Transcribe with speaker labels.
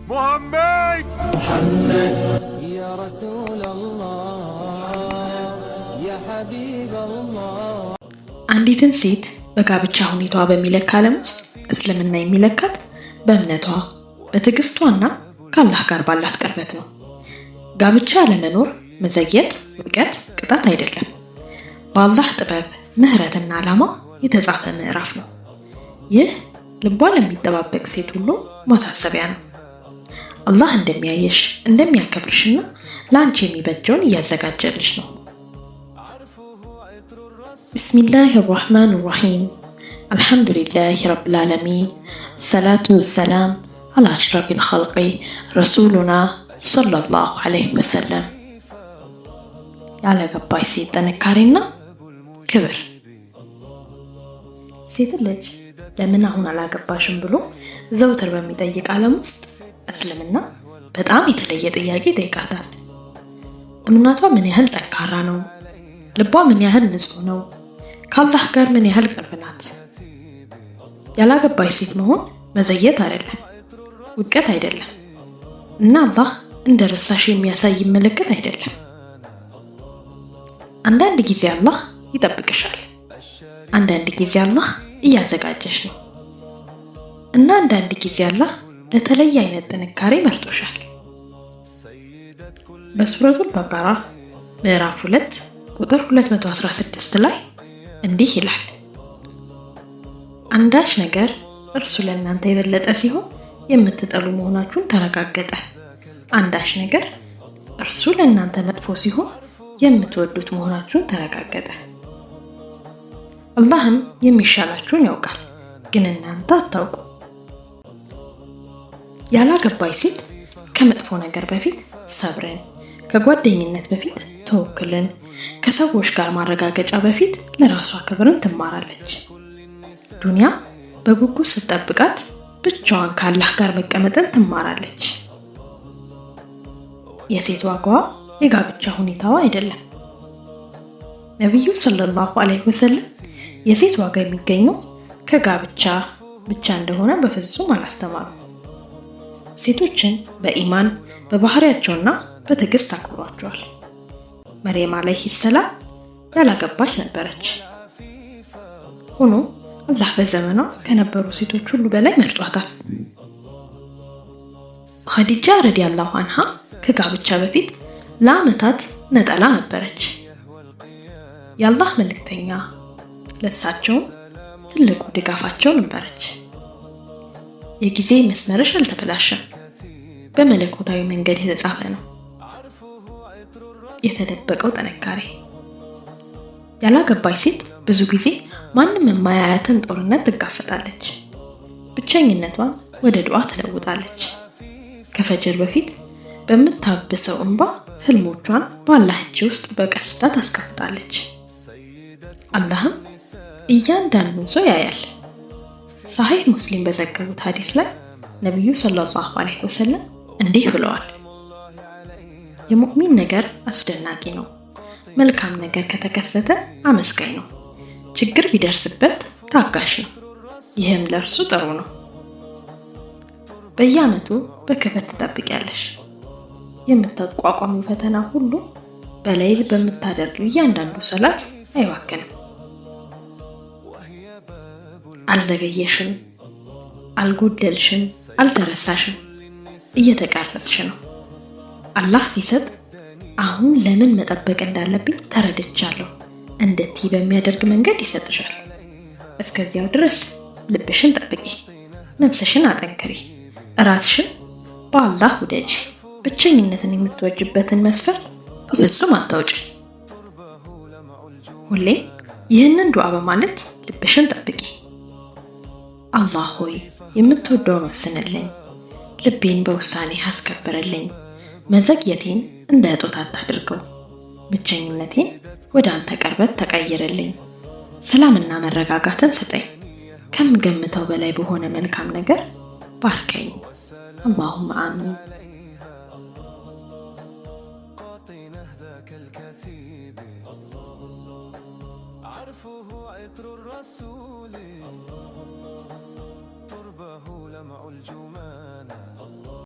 Speaker 1: محمد
Speaker 2: يا رسول الله يا حبيب الله
Speaker 3: አንዲትን ሴት በጋብቻ ሁኔታዋ በሚለካ ዓለም ውስጥ እስልምና የሚለካት በእምነቷ በትዕግስቷና ከአላህ ጋር ባላት ቅርበት ነው። ጋብቻ ለመኖር መዘግየት፣ ውድቀት፣ ቅጣት አይደለም። በአላህ ጥበብ፣ ምህረትና ዓላማ የተጻፈ ምዕራፍ ነው። ይህ ልቧ ለሚጠባበቅ ሴት ሁሉ ማሳሰቢያ ነው። አላህ እንደሚያየሽ እንደሚያከብርሽና ለአንቺ የሚበጀውን እያዘጋጀልሽ ነው። ቢስሚላሂ الرحمن الرحيم الحمد لله رب العالمين الصلاة والسلام على أشرف الخلق رسولنا صلى الله عليه وسلم ያለ ገባይ ሴት ጥንካሬና ክብር። ሴት ልጅ ለምን አሁን አላገባሽም ብሎ ዘውትር በሚጠይቅ ዓለም ውስጥ እስልምና በጣም የተለየ ጥያቄ ይጠይቃታል። እምነቷ ምን ያህል ጠንካራ ነው? ልቧ ምን ያህል ንጹህ ነው? ከአላህ ጋር ምን ያህል ቅርብ ናት? ያላገባሽ ሴት መሆን መዘየት አይደለም፣ ውድቀት አይደለም፣ እና አላህ እንደረሳሽ የሚያሳይ ምልክት አይደለም። አንዳንድ ጊዜ አላህ ይጠብቅሻል፣ አንዳንድ ጊዜ አላህ እያዘጋጀሽ ነው፣ እና አንዳንድ ጊዜ አላህ ለተለየ አይነት ጥንካሬ መርጦሻል። በሱረቱል በቀራ ምዕራፍ 2 ቁጥር 216 ላይ እንዲህ ይላል፣ አንዳች ነገር እርሱ ለእናንተ የበለጠ ሲሆን የምትጠሉ መሆናችሁን ተረጋገጠ። አንዳች ነገር እርሱ ለእናንተ መጥፎ ሲሆን የምትወዱት መሆናችሁን ተረጋገጠ። አላህም የሚሻላችሁን ያውቃል፣ ግን እናንተ አታውቁ። ያላገባች ሴት ከመጥፎ ነገር በፊት ሰብርን፣ ከጓደኝነት በፊት ተወክልን፣ ከሰዎች ጋር ማረጋገጫ በፊት ለራሷ ክብርን ትማራለች። ዱንያ በጉጉት ስትጠብቃት ብቻዋን ከአላህ ጋር መቀመጥን ትማራለች። የሴት ዋጋዋ የጋብቻ ሁኔታዋ አይደለም። ነብዩ ሰለላሁ ዐለይሂ ወሰለም የሴት ዋጋ የሚገኘው ከጋብቻ ብቻ እንደሆነ በፍጹም አላስተማሩም። ሴቶችን በኢማን በባህሪያቸውና በትዕግስት አክብሯቸዋል። መርየም አለይሂ ሰላም ያላገባች ነበረች። ሆኖ አላህ በዘመኗ ከነበሩ ሴቶች ሁሉ በላይ መርጧታል። ኸዲጃ ረዲየላሁ ዐንሃ ከጋብቻ በፊት ለዓመታት ነጠላ ነበረች። የአላህ መልእክተኛ ለሳቸው ትልቁ ድጋፋቸው ነበረች። የጊዜ መስመርሽ አልተበላሸም፣ በመለኮታዊ መንገድ የተጻፈ ነው። የተደበቀው ጥንካሬ። ያላገባች ሴት ብዙ ጊዜ ማንም የማያያትን ጦርነት ትጋፈጣለች። ብቸኝነቷን ወደ ዱዓ ትለውጣለች። ከፈጅር በፊት በምታብሰው እንባ ህልሞቿን በአላህ እጅ ውስጥ በቀስታ ታስቀምጣለች። አላህም እያንዳንዱን ሰው ያያል። ሰሒህ ሙስሊም በዘገቡት ሐዲስ ላይ ነብዩ ሰለላሁ ዐለይሂ ወሰለም እንዲህ ብለዋል፣ የሙእሚን ነገር አስደናቂ ነው። መልካም ነገር ከተከሰተ አመስጋኝ ነው። ችግር ቢደርስበት ታጋሽ ነው። ይህም ለእርሱ ጥሩ ነው። በየዓመቱ በክብር ትጠብቂያለሽ። የምትቋቋሙ ፈተና ሁሉ በሌሊት በምታደርጊው እያንዳንዱ ሰላት አይዋከንም። አልዘገየሽም፣ አልጎደልሽም፣ አልተረሳሽም። እየተቀረጽሽ ነው። አላህ ሲሰጥ አሁን ለምን መጠበቅ እንዳለብኝ ተረድቻለሁ እንድትይ በሚያደርግ መንገድ ይሰጥሻል። እስከዚያው ድረስ ልብሽን ጠብቂ፣ ነፍስሽን አጠንክሪ፣ ራስሽን በአላህ ውደጂ። ብቸኝነትን የምትወጅበትን መስፈርት በፍጹም አታውጪ። ሁሌም ይህንን ዱዓ በማለት ልብሽን ጠብቂ። አላህ ሆይ የምትወደውን ወስንልኝ፣ ልቤን በውሳኔ አስከብርልኝ፣ መዘግየቴን እንደ እጦት አታድርገው፣ ብቸኝነቴን ወደ አንተ ቅርበት ተቀይርልኝ፣ ሰላምና መረጋጋትን ስጠኝ፣ ከምገምተው በላይ በሆነ መልካም ነገር ባርከኝ። اللهم آمين. عرفه عطر الرسول تربه لمع الجمال